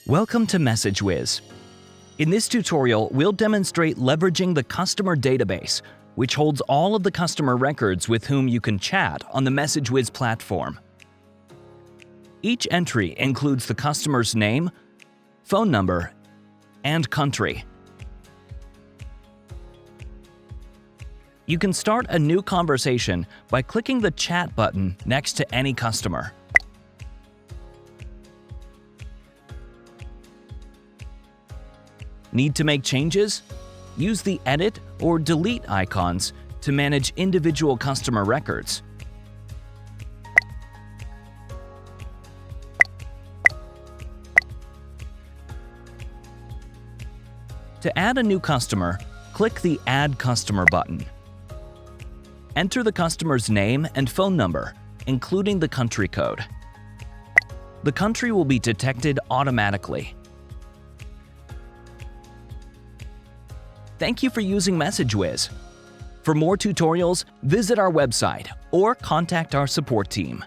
Welcome to MessageWhiz. In this tutorial, we'll demonstrate leveraging the customer database, which holds all of the customer records with whom you can chat on the MessageWhiz platform. Each entry includes the customer's name, phone number, and country. You can start a new conversation by clicking the chat button next to any customer. Need to make changes? Use the Edit or Delete icons to manage individual customer records. To add a new customer, click the Add Customer button. Enter the customer's name and phone number, including the country code. The country will be detected automatically. Thank you for using MessageWhiz. For more tutorials, visit our website or contact our support team.